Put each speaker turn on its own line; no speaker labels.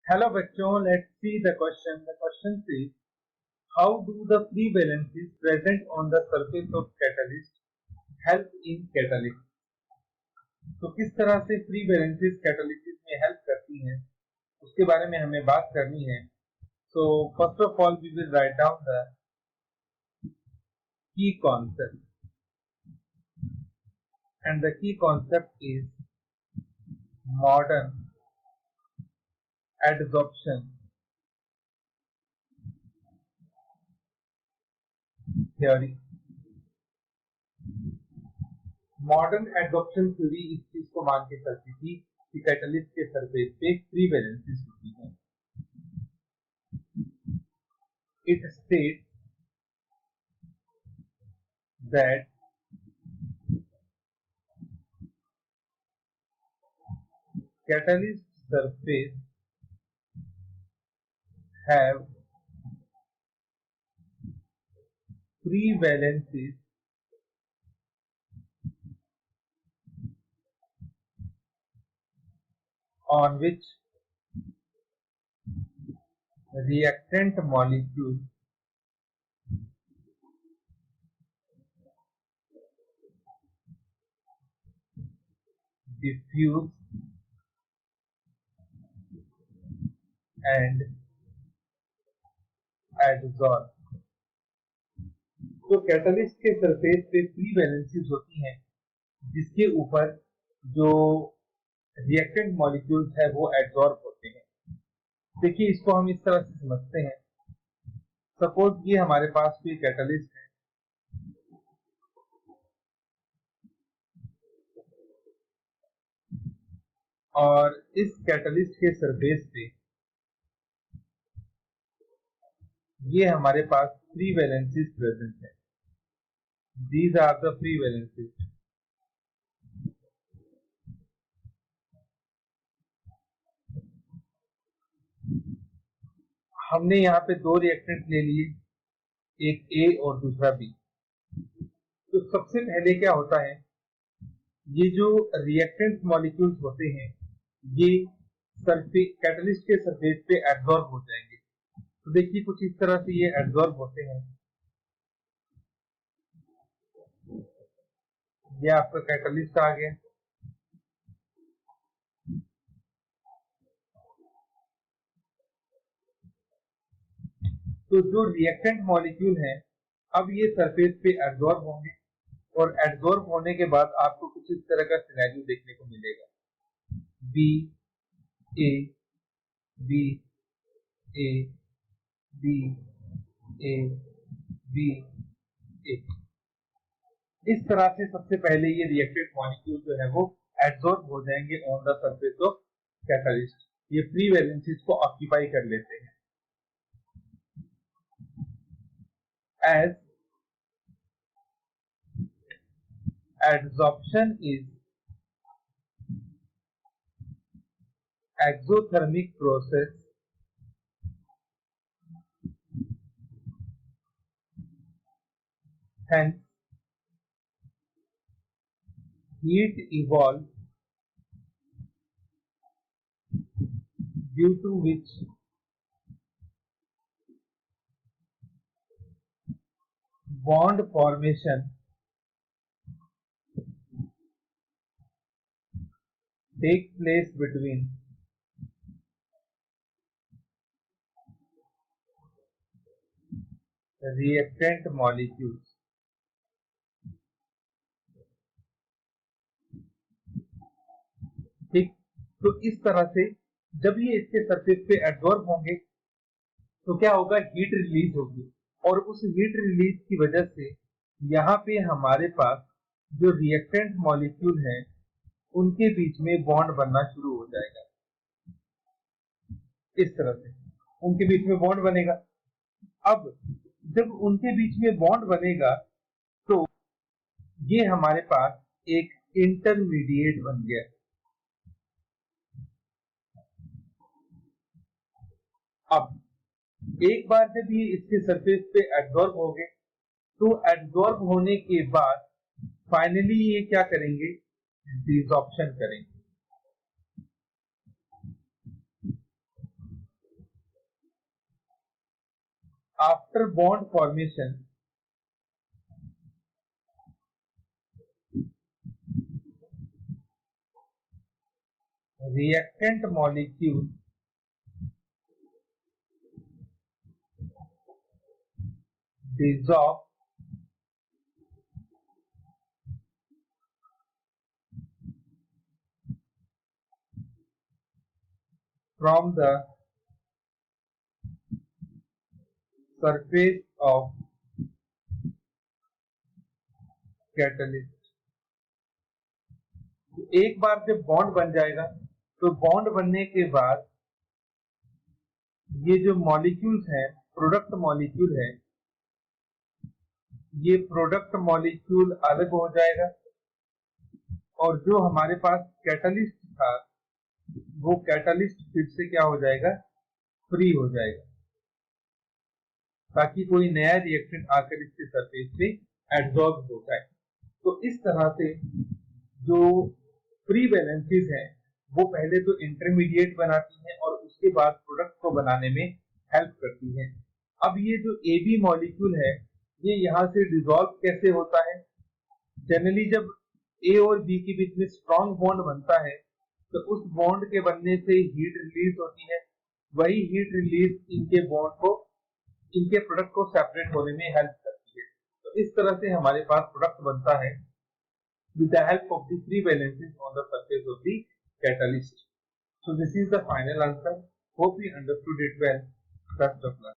Hello बच्चों, let's see the question. The question says, how do the free valencies present on the surface of catalyst help in catalysis? तो किस तरह से free valencies catalysis में help करती हैं, उसके बारे में हमें बात करनी है. So first of all, we will write down the key concept, and the key concept is modern adsorption theory. Modern adoption theory इस चीज को मान के चलती थी कि कैटलिस्ट के सरफेस पे फ्री वैलेंसीज होती हैं. It state that catalyst surface have free valencies on which reactant molecules diffuse and adsorb. तो कैटलिस्ट के सरफेस पे फ्री वैलेंसीज होती हैं जिसके ऊपर जो रिएक्टेंट मॉलिक्यूल्स है वो एडसॉर्ब होते हैं. देखिए, इसको हम इस तरह से समझते हैं. सपोज ये हमारे पास कोई कैटलिस्ट है और इस कैटलिस्ट के सरफेस पे ये हमारे पास फ्री वैलेंसीज प्रेजेंट है. These are the free valencies. हमने यहाँ पे दो रिएक्टेंट ले लिए, एक ए और दूसरा बी. तो सबसे पहले क्या होता है, ये जो रिएक्टेंट मॉलिक्यूल्स होते हैं ये सरफेस कैटलिस्ट के सरफेस पे एब्जॉर्ब हो जाएंगे. तो देखिए, कुछ इस तरह से ये एब्जॉर्ब होते हैं. ये आपका कैटलिस्ट आ गया. तो जो रिएक्टेंट मॉलिक्यूल है अब ये सरफेस पे एब्जॉर्ब होंगे और एब्जॉर्ब होने के बाद आपको कुछ इस तरह का सिनेरियो देखने को मिलेगा. B A B A B A B A. इस तरह से सबसे पहले ये रिएक्टेंट मॉलिक्यूल जो है वो एब्जॉर्ब हो जाएंगे on the surface of catalyst. ये फ्री वैलेंसीज को ऑक्यूपाई कर लेते हैं. As adsorption is exothermic process, hence heat evolves due to which bond formation takes place between reactant molecules. ठीक, तो इस तरह से जब ये इसके सरफेस पे एब्जॉर्ब होंगे तो क्या होगा, हीट रिलीज होगी और उस हीट रिलीज की वजह से यहाँ पे हमारे पास जो रिएक्टेंट मॉलिक्यूल है उनके बीच में बॉन्ड बनना शुरू हो जाएगा. इस तरह से उनके बीच में बॉन्ड बनेगा. अब जब उनके बीच में बॉन्ड बनेगा तो ये हमारे पास एक इंटरमीडिएट बन गया. अब एक बार जब ये इसके सरफेस पे एब्जॉर्ब हो गए तो एब्जॉर्ब होने के बाद फाइनली ये क्या करेंगे, डिसॉर्प्शन करेंगे. after bond formation, reactant molecule dissolve from the surface of catalyst। तो एक बार जब बॉन्ड बन जाएगा तो बॉन्ड बनने के बाद ये जो मॉलिक्यूल्स हैं, प्रोडक्ट मॉलिक्यूल है, ये प्रोडक्ट मॉलिक्यूल अलग हो जाएगा और जो हमारे पास कैटलिस्ट था वो कैटलिस्ट फिर से क्या हो जाएगा, फ्री हो जाएगा, ताकि कोई नया रिएक्टेंट आकर इसके सरफेस पे एडसॉर्ब हो जाए। तो इस तरह से जो फ्री वैलेंसीज हैं वो पहले तो इंटरमीडिएट बनाती हैं और उसके बाद प्रोडक्ट को बनाने में हेल्प करती हैं। अब ये जो AB मॉलिक्यूल है ये यहाँ से डिसॉल्व कैसे होता है? जनरली जब A और B के बीच में स्ट्रॉन्ग बॉन्ड बनता है तो उस बॉन्ड के बनने से हीट रिलीज होती है, वही हीट रिलीज इनके बॉन्ड को, इनके प्रोडक्ट को सेपरेट होने में हेल्प करती है। तो इस तरह से हमारे पास प्रोडक्ट बनता है with the help of the free valencies on the surface of the catalyst. So this is the final answer. Hope you understood it well. Best of luck.